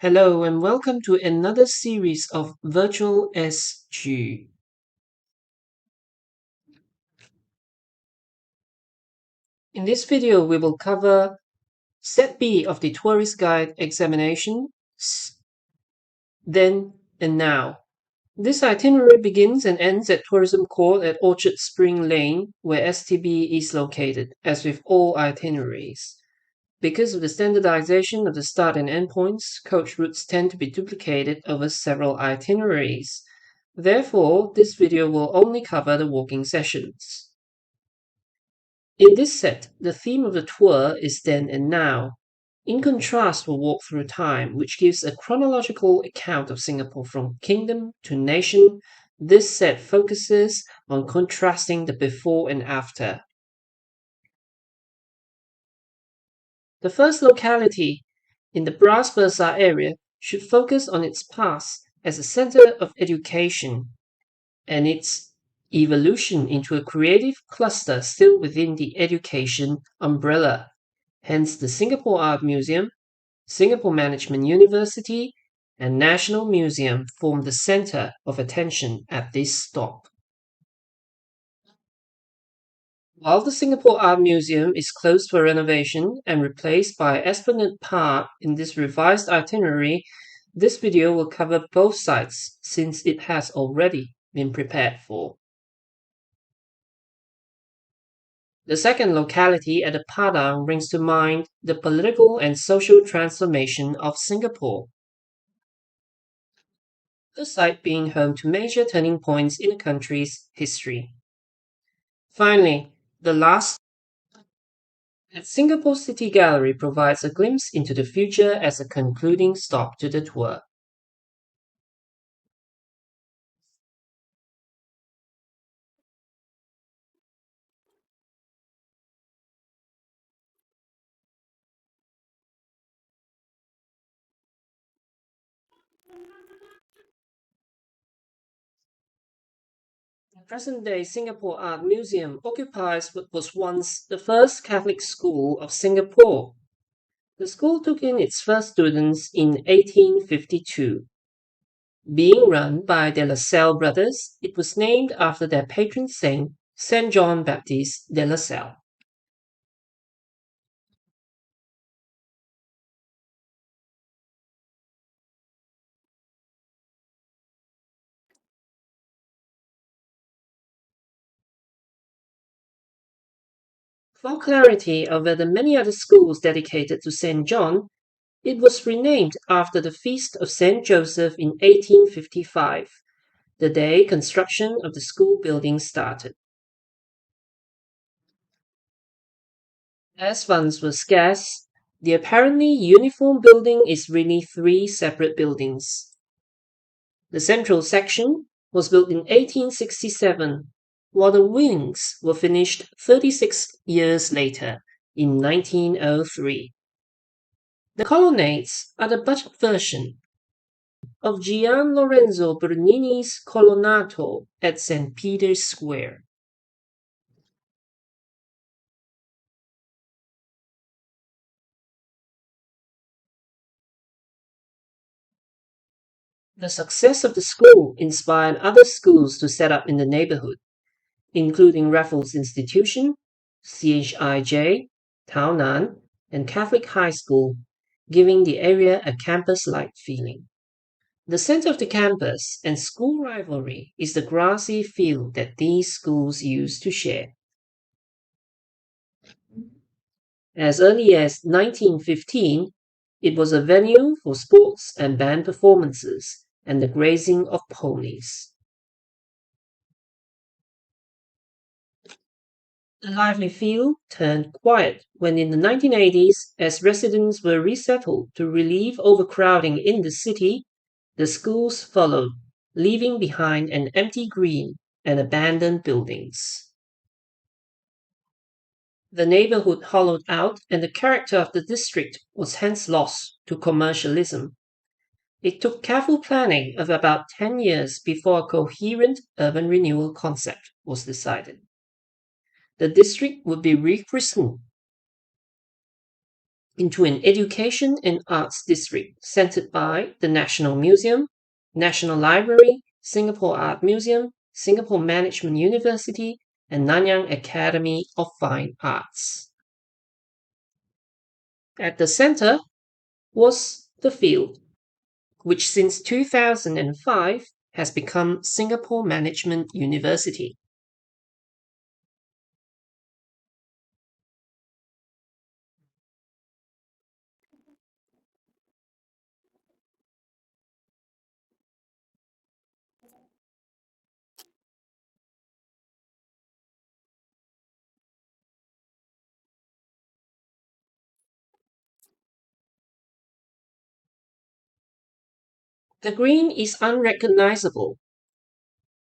Hello and welcome to another series of Virtual SG. In this video, we will cover Set B of the Tourist Guide examination, then and now. This itinerary begins and ends at Tourism Court at Orchard Spring Lane, where STB is located, as with all itineraries. Because of the standardization of the start and end points, coach routes tend to be duplicated over several itineraries. Therefore, this video will only cover the walking sessions. In this set, the theme of the tour is then and now. In contrast, we'll walk through time, which gives a chronological account of Singapore from kingdom to nation. This set focuses on contrasting the before and after. The first locality in the Bras Basah area should focus on its past as a center of education and its evolution into a creative cluster still within the education umbrella. Hence, the Singapore Art Museum, Singapore Management University, and National Museum form the center of attention at this stop. While the Singapore Art Museum is closed for renovation and replaced by Esplanade Park in this revised itinerary, this video will cover both sites since it has already been prepared for. The second locality at the Padang brings to mind the political and social transformation of Singapore, the site being home to major turning points in the country's history. Finally, the last at Singapore City Gallery provides a glimpse into the future as a concluding stop to the tour. The present-day Singapore Art Museum occupies what was once the first Catholic school of Singapore. The school took in its first students in 1852. Being run by De La Salle brothers, it was named after their patron saint, Saint John Baptist de La Salle. For clarity over the many other schools dedicated to Saint John, it was renamed after the Feast of Saint Joseph in 1855, the day construction of the school building started. As funds were scarce, the apparently uniform building is really three separate buildings. The central section was built in 1867, while the wings were finished 36 years later, in 1903. The colonnades are the budget version of Gian Lorenzo Bernini's Colonnato at St. Peter's Square. The success of the school inspired other schools to set up in the neighborhood, including Raffles Institution, CHIJ, Tao Nan, and Catholic High School, giving the area a campus-like feeling. The center of the campus and school rivalry is the grassy field that these schools used to share. As early as 1915, it was a venue for sports and band performances and the grazing of ponies. The lively field turned quiet when in the 1980s, as residents were resettled to relieve overcrowding in the city, the schools followed, leaving behind an empty green and abandoned buildings. The neighborhood hollowed out and the character of the district was hence lost to commercialism. It took careful planning of about 10 years before a coherent urban renewal concept was decided. The district would be rechristened into an education and arts district centered by the National Museum, National Library, Singapore Art Museum, Singapore Management University, and Nanyang Academy of Fine Arts. At the center was the field, which since 2005 has become Singapore Management University. The green is unrecognizable,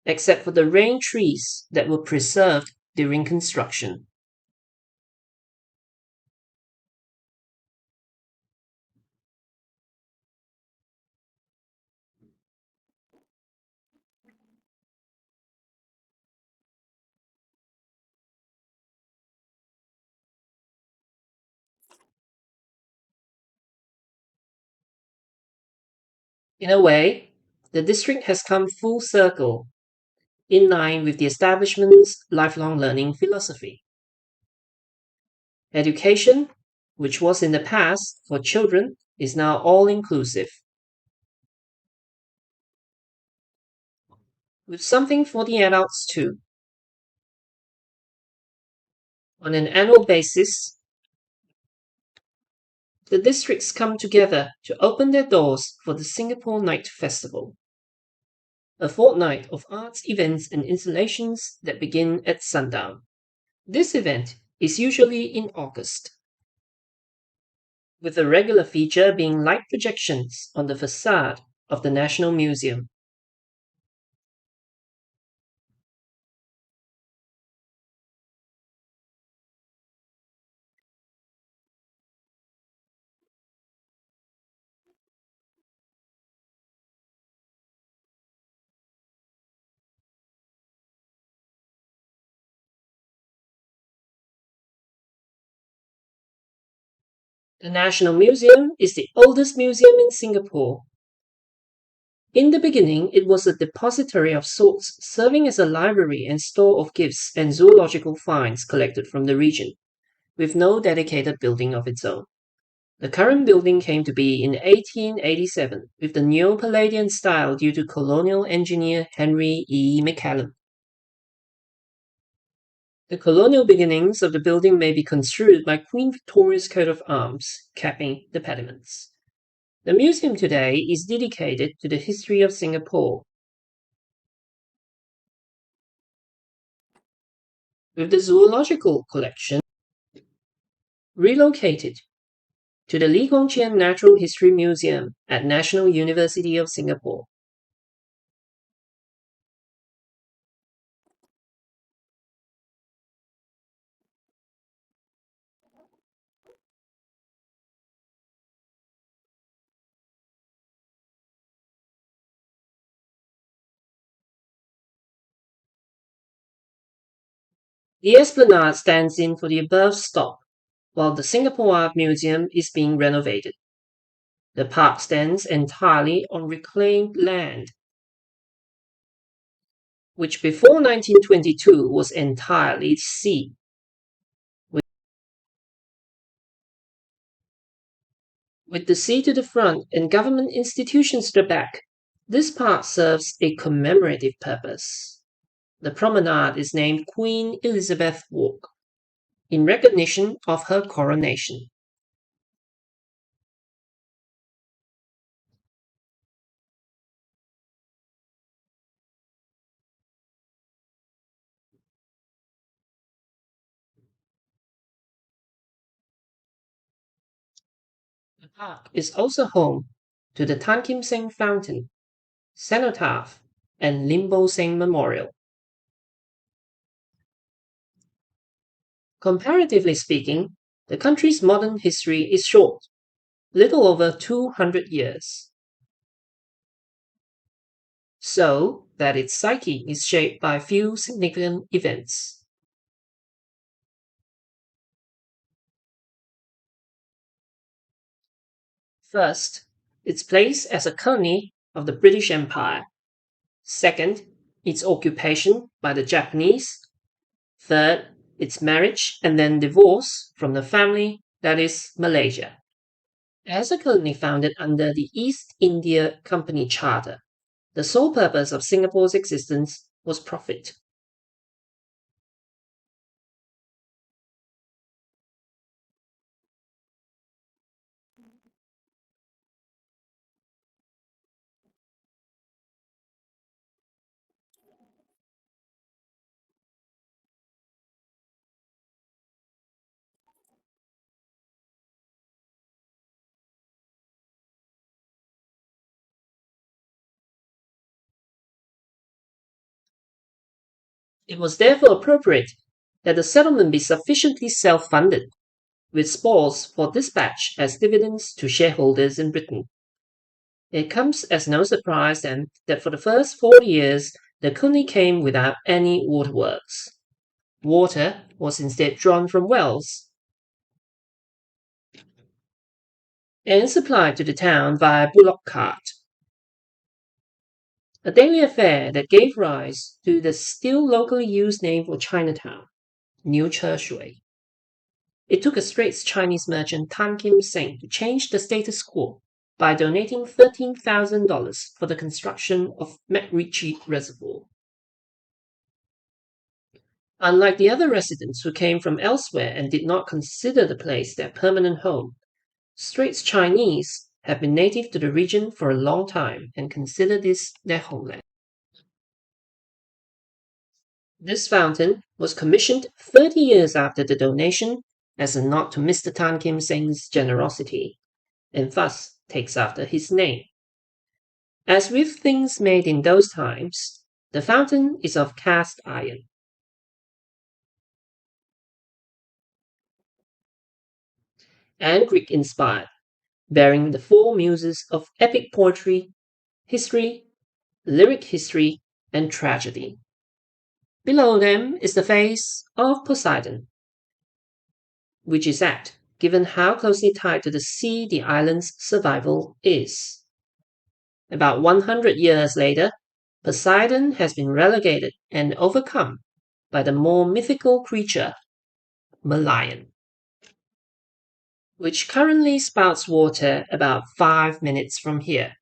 except for the rain trees that were preserved during construction. In a way, the district has come full circle, in line with the establishment's lifelong learning philosophy. Education, which was in the past for children, is now all inclusive, with something for the adults too. On an annual basis, the districts come together to open their doors for the Singapore Night Festival, a fortnight of arts events and installations that begin at sundown. This event is usually in August, with a regular feature being light projections on the facade of the National Museum. The National Museum is the oldest museum in Singapore. In the beginning, it was a depository of sorts, serving as a library and store of gifts and zoological finds collected from the region, with no dedicated building of its own. The current building came to be in 1887 with the Neo-Palladian style due to colonial engineer Henry E. McCallum. The colonial beginnings of the building may be construed by Queen Victoria's coat of arms, capping the pediments. The museum today is dedicated to the history of Singapore, with the zoological collection relocated to the Lee Kong Chian Natural History Museum at National University of Singapore. The Esplanade stands in for the above stop, while the Singapore Art Museum is being renovated. The park stands entirely on reclaimed land, which before 1922 was entirely sea. With the sea to the front and government institutions to the back, this park serves a commemorative purpose. The promenade is named Queen Elizabeth Walk, in recognition of her coronation. The park is also home to the Tan Kim Seng Fountain, Cenotaph, and Lim Bo Seng Memorial. Comparatively speaking, the country's modern history is short, little over 200 years, so that its psyche is shaped by few significant events. First, its place as a colony of the British Empire. Second, its occupation by the Japanese. Third, its marriage and then divorce from the family that is Malaysia. As a colony founded under the East India Company Charter, the sole purpose of Singapore's existence was profit. It was therefore appropriate that the settlement be sufficiently self-funded, with spoils for dispatch as dividends to shareholders in Britain. It comes as no surprise then that for the first 4 years the colony came without any waterworks. Water was instead drawn from wells and supplied to the town via bullock cart, a daily affair that gave rise to the still locally used name for Chinatown, New Churchway. It took a Straits Chinese merchant Tan Kim Seng to change the status quo by donating $13,000 for the construction of McRitchie Reservoir. Unlike the other residents who came from elsewhere and did not consider the place their permanent home, Straits Chinese have been native to the region for a long time and consider this their homeland. This fountain was commissioned 30 years after the donation as a nod to Mr. Tan Kim Seng's generosity, and thus takes after his name. As with things made in those times, the fountain is of cast iron. And Greek inspired, bearing the four muses of epic poetry, history, lyric history, and tragedy. Below them is the face of Poseidon, which is apt, given how closely tied to the sea the island's survival is. About 100 years later, Poseidon has been relegated and overcome by the more mythical creature, Merlion, which currently spouts water about 5 minutes from here.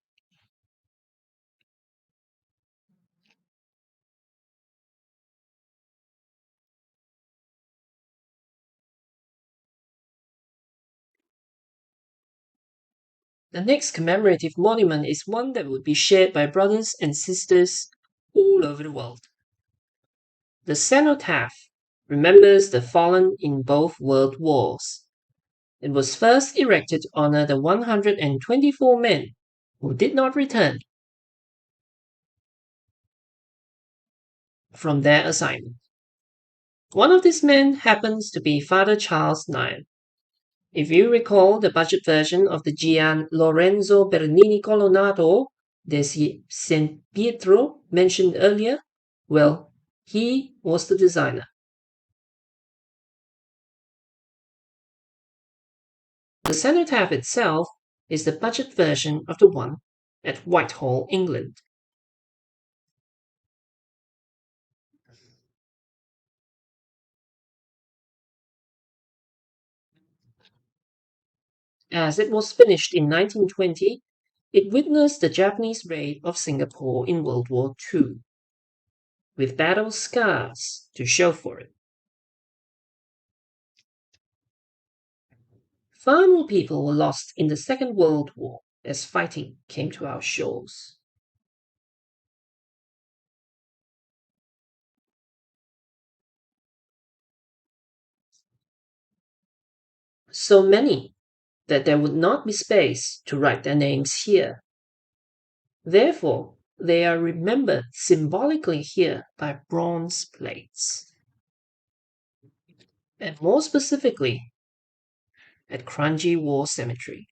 The next commemorative monument is one that would be shared by brothers and sisters all over the world. The cenotaph remembers the fallen in both world wars. It was first erected to honor the 124 men who did not return from their assignment. One of these men happens to be Father Charles Nine. If you recall the budget version of the Gian Lorenzo Bernini Colonnado de San Pietro mentioned earlier, well, he was the designer. The cenotaph itself is the budget version of the one at Whitehall, England. As it was finished in 1920, it witnessed the Japanese raid of Singapore in World War II, with battle scars to show for it. Far more people were lost in the Second World War as fighting came to our shores. So many that there would not be space to write their names here. Therefore, they are remembered symbolically here by bronze plates, and more specifically at Kranji War Cemetery.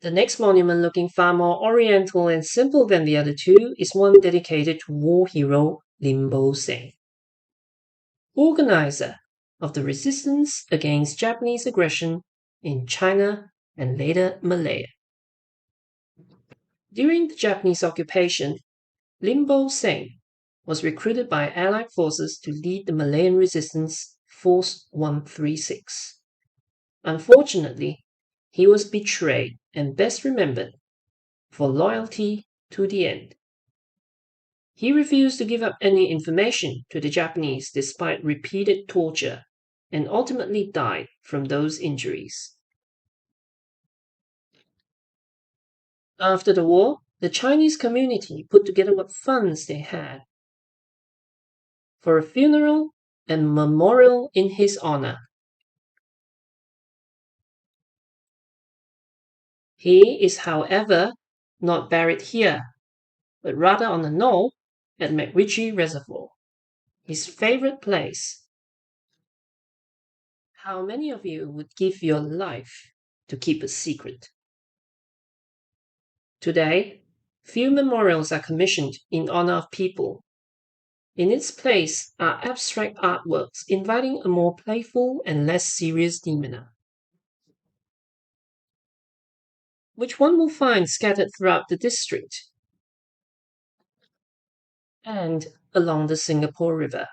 The next monument, looking far more oriental and simple than the other two, is one dedicated to war hero Lim Bo Seng, organizer of the resistance against Japanese aggression in China and later Malaya. During the Japanese occupation, Lim Bo Seng was recruited by Allied forces to lead the Malayan resistance Force 136. Unfortunately, he was betrayed and best remembered for loyalty to the end. He refused to give up any information to the Japanese despite repeated torture and ultimately died from those injuries. After the war, the Chinese community put together what funds they had for a funeral and memorial in his honor. He is, however, not buried here, but rather on a knoll at McRitchie Reservoir, his favorite place. How many of you would give your life to keep a secret? Today, few memorials are commissioned in honor of people. In its place are abstract artworks inviting a more playful and less serious demeanor, which one will find scattered throughout the district and along the Singapore River.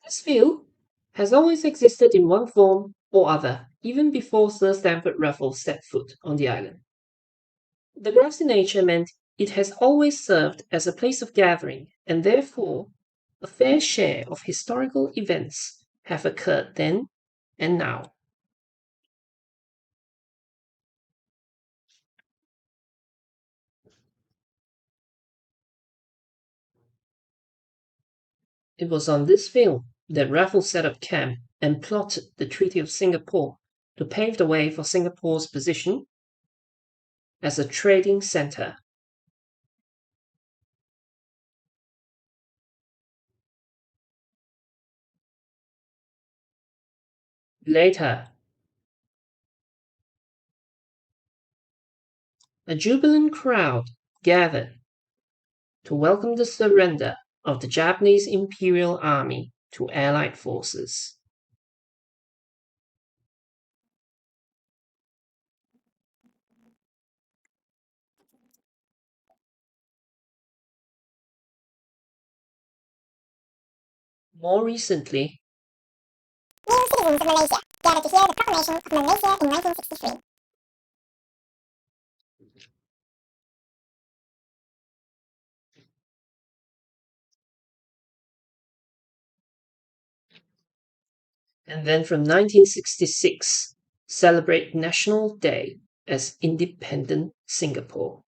This view has always existed in one form or other, even before Sir Stamford Raffles set foot on the island. The grassy nature meant it has always served as a place of gathering, and therefore a fair share of historical events have occurred then and now. It was on this field that Raffles set up camp and plotted the Treaty of Singapore to pave the way for Singapore's position as a trading centre. Later, a jubilant crowd gathered to welcome the surrender of the Japanese Imperial Army to Allied forces. More recently, new citizens of Malaysia gathered to hear the proclamation of Malaysia in 1963. And then from 1966, celebrate National Day as Independent Singapore.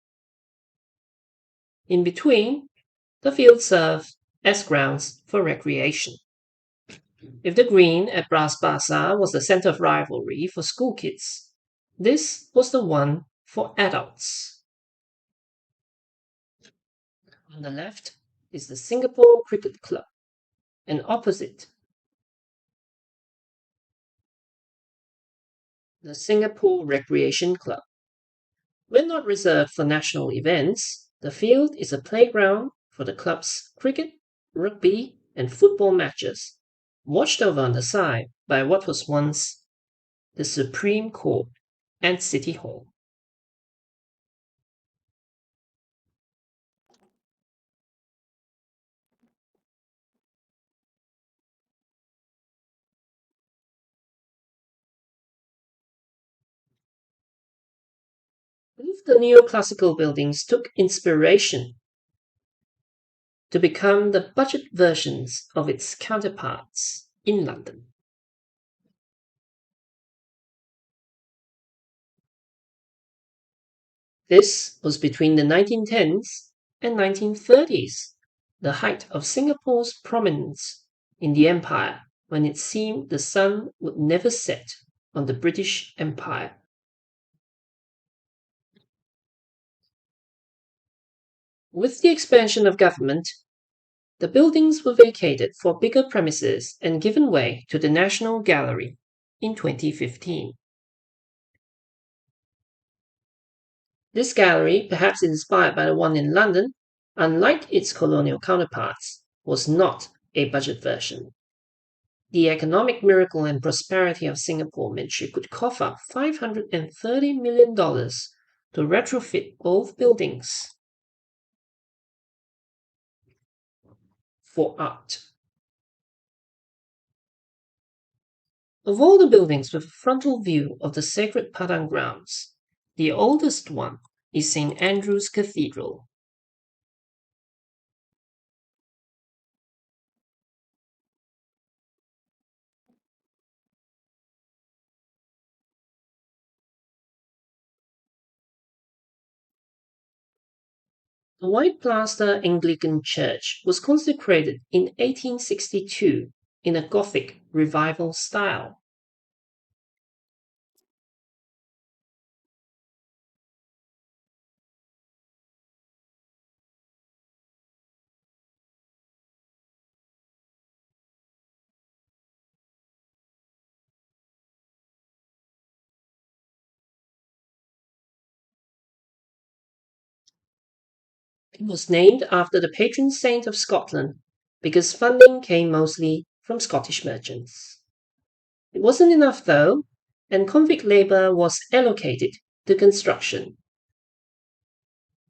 In between, the field served as grounds for recreation. If the green at Bras Basah was the center of rivalry for school kids, this was the one for adults. On the left is the Singapore Cricket Club, and opposite, the Singapore Recreation Club. When not reserved for national events, the field is a playground for the club's cricket, rugby, and football matches, watched over on the side by what was once the Supreme Court and City Hall. Both the neoclassical buildings took inspiration to become the budget versions of its counterparts in London. This was between the 1910s and 1930s, the height of Singapore's prominence in the empire when it seemed the sun would never set on the British Empire. With the expansion of government, the buildings were vacated for bigger premises and given way to the National Gallery in 2015. This gallery, perhaps inspired by the one in London, unlike its colonial counterparts, was not a budget version. The economic miracle and prosperity of Singapore meant she could cough up $530 million to retrofit both buildings for art. Of all the buildings with a frontal view of the sacred Padang grounds, the oldest one is St. Andrew's Cathedral. The white plaster Anglican church was consecrated in 1862 in a Gothic revival style. It was named after the patron saint of Scotland because funding came mostly from Scottish merchants. It wasn't enough though, and convict labour was allocated to construction.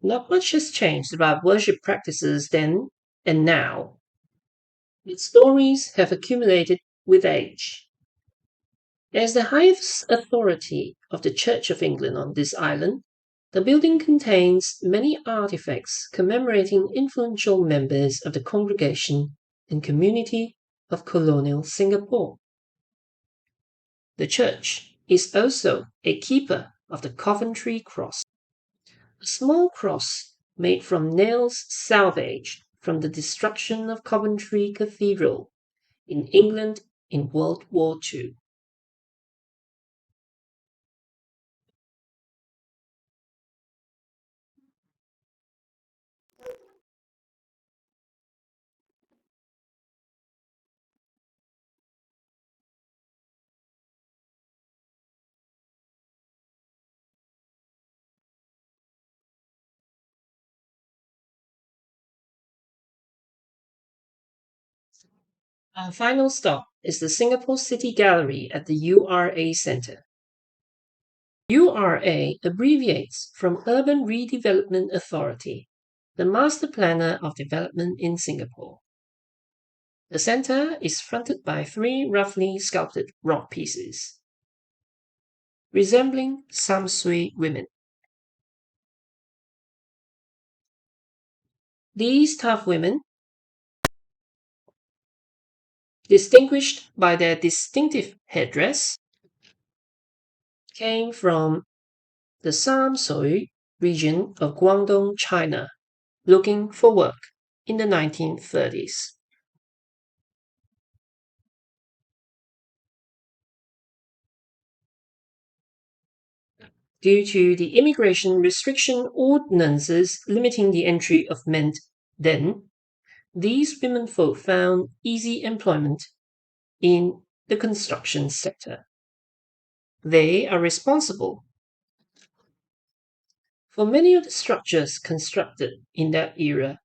Not much has changed about worship practices then and now. Its stories have accumulated with age. As the highest authority of the Church of England on this island, the building contains many artifacts commemorating influential members of the congregation and community of colonial Singapore. The church is also a keeper of the Coventry Cross, a small cross made from nails salvaged from the destruction of Coventry Cathedral in England in World War II. Our final stop is the Singapore City Gallery at the URA Centre. URA abbreviates from Urban Redevelopment Authority, the master planner of development in Singapore. The centre is fronted by three roughly sculpted rock pieces, resembling Samsui women. These tough women, distinguished by their distinctive headdress, came from the Samsui region of Guangdong, China, looking for work in the 1930s. Due to the immigration restriction ordinances limiting the entry of men then, these womenfolk found easy employment in the construction sector. They are responsible for many of the structures constructed in that era.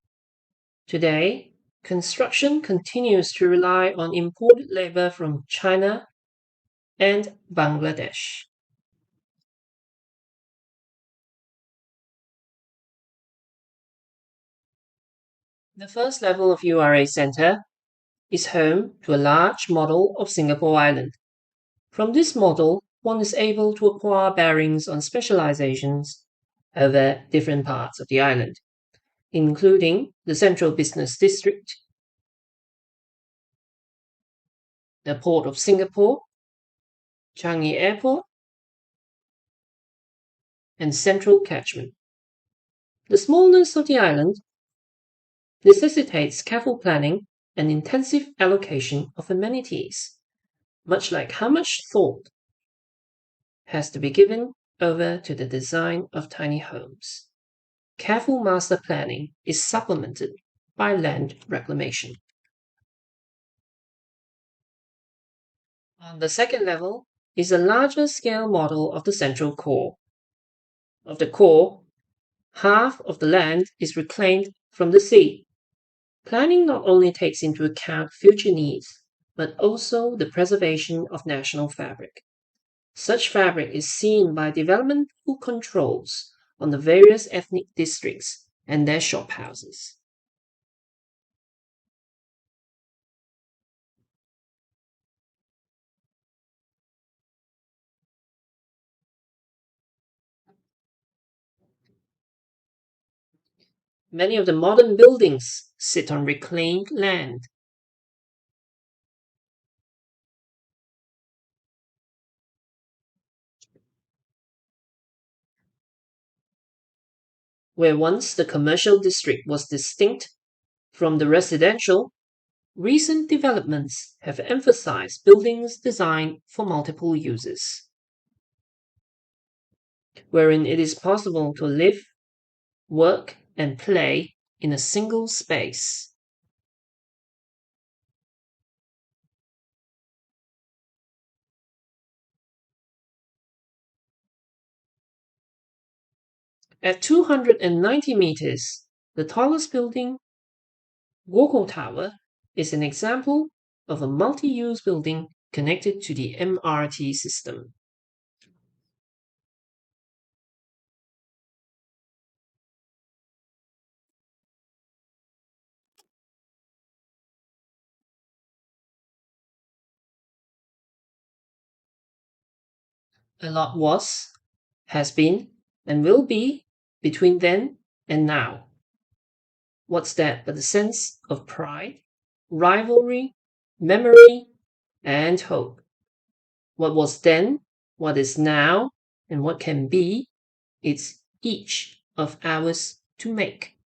Today, construction continues to rely on imported labor from China and Bangladesh. The first level of URA Centre is home to a large model of Singapore Island. From this model, one is able to acquire bearings on specializations over different parts of the island, including the Central Business District, the Port of Singapore, Changi Airport, and Central Catchment. The smallness of the island necessitates careful planning and intensive allocation of amenities, much like how much thought has to be given over to the design of tiny homes. Careful master planning is supplemented by land reclamation. On the second level is a larger scale model of the central core. Of the core, half of the land is reclaimed from the sea. Planning not only takes into account future needs, but also the preservation of national fabric. Such fabric is seen by developmental controls on the various ethnic districts and their shophouses. Many of the modern buildings sit on reclaimed land, where once the commercial district was distinct from the residential. Recent developments have emphasized buildings designed for multiple uses, wherein it is possible to live, work, and play in a single space. At 290 meters, the tallest building, Gokul Tower, is an example of a multi-use building connected to the MRT system. A lot was, has been, and will be between then and now. What's that but the sense of pride, rivalry, memory, and hope? What was then, what is now, and what can be, it's each of ours to make.